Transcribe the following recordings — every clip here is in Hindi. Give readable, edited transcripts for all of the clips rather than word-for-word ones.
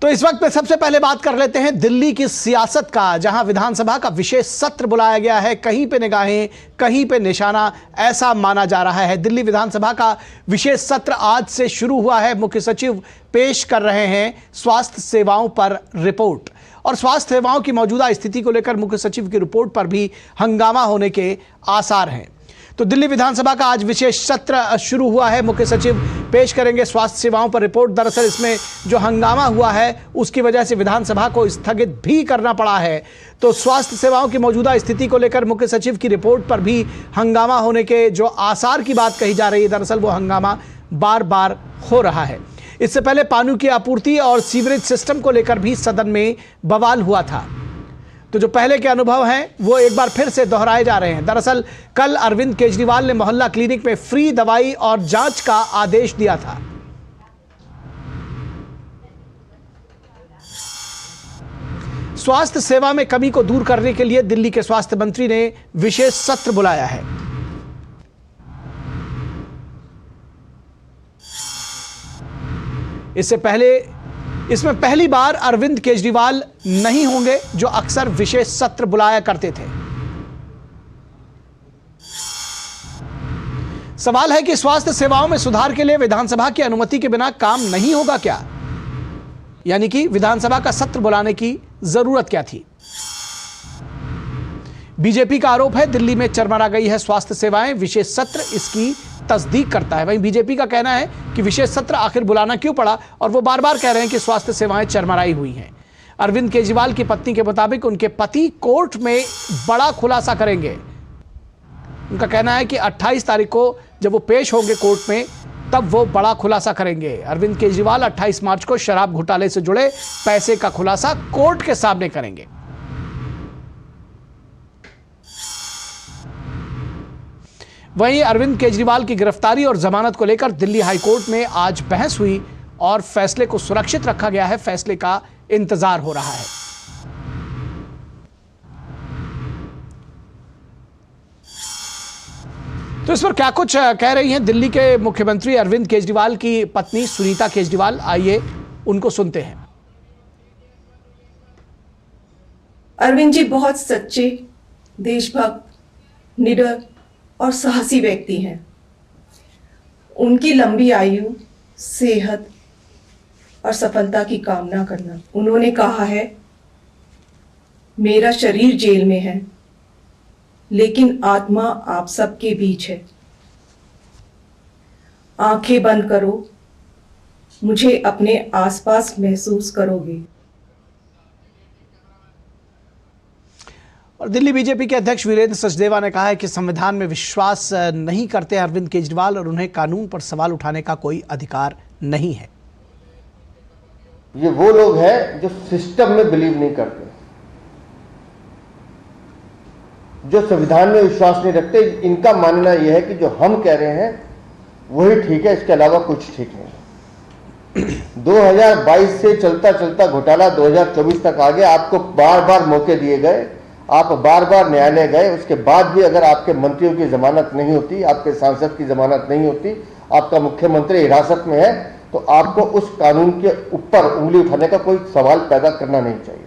तो इस वक्त में सबसे पहले बात कर लेते हैं दिल्ली की सियासत का, जहां विधानसभा का विशेष सत्र बुलाया गया है। कहीं पे निगाहें, कहीं पे निशाना, ऐसा माना जा रहा है। दिल्ली विधानसभा का विशेष सत्र आज से शुरू हुआ है। मुख्य सचिव पेश कर रहे हैं स्वास्थ्य सेवाओं पर रिपोर्ट, और स्वास्थ्य सेवाओं की मौजूदा स्थिति को लेकर मुख्य सचिव की रिपोर्ट पर भी हंगामा होने के आसार हैं। तो दिल्ली विधानसभा का आज विशेष सत्र शुरू हुआ है। मुख्य सचिव पेश करेंगे स्वास्थ्य सेवाओं पर रिपोर्ट। दरअसल इसमें जो हंगामा हुआ है उसकी वजह से विधानसभा को स्थगित भी करना पड़ा है। तो स्वास्थ्य सेवाओं की मौजूदा स्थिति को लेकर मुख्य सचिव की रिपोर्ट पर भी हंगामा होने के जो आसार की बात कही जा रही है, दरअसल वो हंगामा बार बार हो रहा है। इससे पहले पानी की आपूर्ति और सीवरेज सिस्टम को लेकर भी सदन में बवाल हुआ था। तो जो पहले के अनुभव हैं वो एक बार फिर से दोहराए जा रहे हैं। दरअसल कल अरविंद केजरीवाल ने मोहल्ला क्लिनिक में फ्री दवाई और जांच का आदेश दिया था। स्वास्थ्य सेवा में कमी को दूर करने के लिए दिल्ली के स्वास्थ्य मंत्री ने विशेष सत्र बुलाया है। इससे पहले इसमें पहली बार अरविंद केजरीवाल नहीं होंगे, जो अक्सर विशेष सत्र बुलाया करते थे। सवाल है कि स्वास्थ्य सेवाओं में सुधार के लिए विधानसभा की अनुमति के बिना काम नहीं होगा क्या? यानी कि विधानसभा का सत्र बुलाने की जरूरत क्या थी? बीजेपी का आरोप है दिल्ली में चरमरा गई है स्वास्थ्य सेवाएं। विशेष सत्र इसकी तस्दीक करता है। वहीं बीजेपी का कहना है कि विशेष सत्र आखिर बुलाना क्यों पड़ा, और वो बार बार कह रहे हैं कि स्वास्थ्य सेवाएं चरमराई हुई हैं। अरविंद केजरीवाल की पत्नी के मुताबिक उनके पति कोर्ट में बड़ा खुलासा करेंगे। उनका कहना है कि 28 तारीख को जब वो पेश होंगे कोर्ट में, तब वो बड़ा खुलासा करेंगे। अरविंद केजरीवाल 28 मार्च को शराब घोटाले से जुड़े पैसे का खुलासा कोर्ट के सामने करेंगे। वहीं अरविंद केजरीवाल की गिरफ्तारी और जमानत को लेकर दिल्ली हाईकोर्ट में आज बहस हुई और फैसले को सुरक्षित रखा गया है। फैसले का इंतजार हो रहा है। तो इस पर क्या कुछ कह रही हैं दिल्ली के मुख्यमंत्री अरविंद केजरीवाल की पत्नी सुनीता केजरीवाल, आइए उनको सुनते हैं। अरविंद जी बहुत सच्चे, देशभक्त, निडर और साहसी व्यक्ति हैं। उनकी लंबी आयु, सेहत और सफलता की कामना करना। उन्होंने कहा है, मेरा शरीर जेल में है लेकिन आत्मा आप सबके बीच है। आंखें बंद करो, मुझे अपने आसपास महसूस करोगे। और दिल्ली बीजेपी के अध्यक्ष वीरेंद्र सचदेवा ने कहा है कि संविधान में विश्वास नहीं करते अरविंद केजरीवाल और उन्हें कानून पर सवाल उठाने का कोई अधिकार नहीं है। ये वो लोग हैं जो सिस्टम में बिलीव नहीं करते, जो संविधान में विश्वास नहीं रखते। इनका मानना यह है कि जो हम कह रहे हैं वही ठीक है, इसके अलावा कुछ ठीक नहीं। 2022 से चलता चलता घोटाला 2024 तक आ गया। आपको बार बार मौके दिए गए, आप बार बार न्यायालय गए, उसके बाद भी अगर आपके मंत्रियों की जमानत नहीं होती, आपके सांसद की जमानत नहीं होती, आपका मुख्यमंत्री हिरासत में है, तो आपको उस कानून के ऊपर उंगली उठाने का कोई सवाल पैदा करना नहीं चाहिए।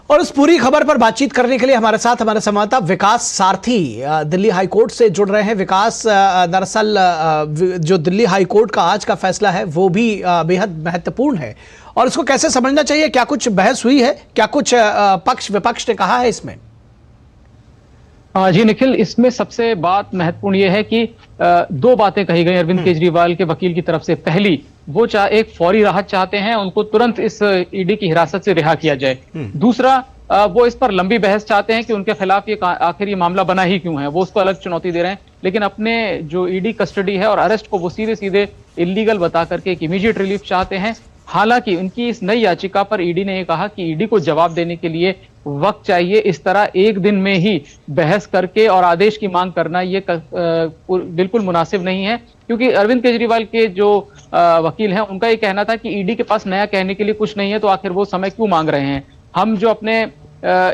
और इस पूरी खबर पर बातचीत करने के लिए हमारे साथ हमारे संवाददाता विकास सारथी दिल्ली हाईकोर्ट से जुड़ रहे हैं। विकास, दरअसल जो दिल्ली हाईकोर्ट का आज का फैसला है वो भी बेहद महत्वपूर्ण है, और इसको कैसे समझना चाहिए? क्या कुछ बहस हुई है? क्या कुछ पक्ष विपक्ष ने कहा है इसमें? जी निखिल, इसमें सबसे बात महत्वपूर्ण यह है कि दो बातें कही गई अरविंद केजरीवाल के वकील की तरफ से। पहली, वो एक फौरी राहत चाहते हैं, उनको तुरंत इस ईडी की हिरासत से रिहा किया जाए। दूसरा, वो इस पर लंबी बहस चाहते हैं कि उनके खिलाफ ये आखिर ये मामला बना ही क्यों है। वो उसको अलग चुनौती दे रहे हैं, लेकिन अपने जो ईडी कस्टडी है और अरेस्ट को वो सीधे सीधे इलीगल बता करके एक इमीडिएट रिलीफ चाहते हैं। हालांकि उनकी इस नई याचिका पर ईडी ने यह कहा कि ईडी को जवाब देने के लिए वक्त चाहिए। इस तरह एक दिन में ही बहस करके और आदेश की मांग करना ये बिल्कुल मुनासिब नहीं है, क्योंकि अरविंद केजरीवाल के जो वकील हैं उनका ये कहना था कि ईडी के पास नया कहने के लिए कुछ नहीं है, तो आखिर वो समय क्यों मांग रहे हैं। हम जो अपने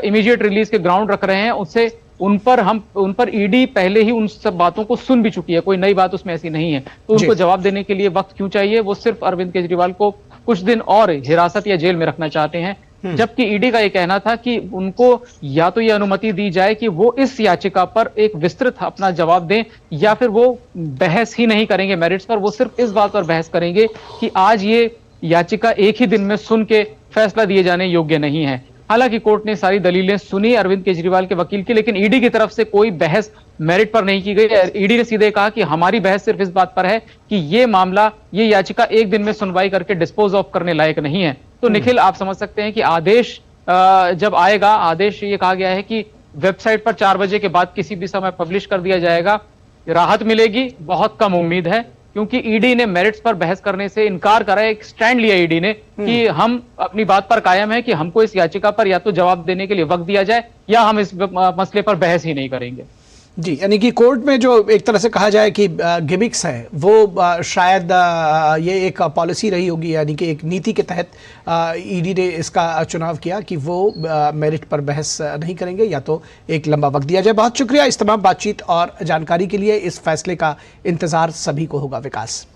इमीडिएट रिलीज के ग्राउंड रख रहे हैं उससे उन पर ईडी पहले ही उन सब बातों को सुन भी चुकी है, कोई नई बात उसमें ऐसी नहीं है। तो उनको जवाब देने के लिए वक्त क्यों चाहिए? वो सिर्फ अरविंद केजरीवाल को कुछ दिन और हिरासत या जेल में रखना चाहते हैं, जबकि ईडी का यह कहना था कि उनको या तो यह अनुमति दी जाए कि वो इस याचिका पर एक विस्तृत अपना जवाब दें, या फिर वो बहस ही नहीं करेंगे मेरिट्स पर, वो सिर्फ इस बात पर बहस करेंगे कि आज ये याचिका एक ही दिन में सुन के फैसला दिए जाने योग्य नहीं है। हालांकि कोर्ट ने सारी दलीलें सुनी अरविंद केजरीवाल के वकील की, लेकिन ईडी की तरफ से कोई बहस मेरिट पर नहीं की गई। ईडी ने सीधे कहा कि हमारी बहस सिर्फ इस बात पर है कि ये मामला, ये याचिका एक दिन में सुनवाई करके डिस्पोज ऑफ करने लायक नहीं है। तो निखिल, आप समझ सकते हैं कि आदेश जब आएगा, आदेश ये कहा गया है कि वेबसाइट पर 4 बजे के बाद किसी भी समय पब्लिश कर दिया जाएगा। राहत मिलेगी, बहुत कम उम्मीद है, क्योंकि ईडी ने मेरिट्स पर बहस करने से इनकार करा। एक स्टैंड लिया ईडी ने कि हम अपनी बात पर कायम है कि हमको इस याचिका पर या तो जवाब देने के लिए वक्त दिया जाए या हम इस मसले पर बहस ही नहीं करेंगे। जी, यानी कि कोर्ट में जो एक तरह से कहा जाए कि गिमिक्स है, वो शायद ये एक पॉलिसी रही होगी, यानी कि एक नीति के तहत ईडी ने इसका चुनाव किया कि वो मेरिट पर बहस नहीं करेंगे या तो एक लंबा वक्त दिया जाए। बहुत शुक्रिया इस तमाम बातचीत और जानकारी के लिए। इस फैसले का इंतजार सभी को होगा। विकास।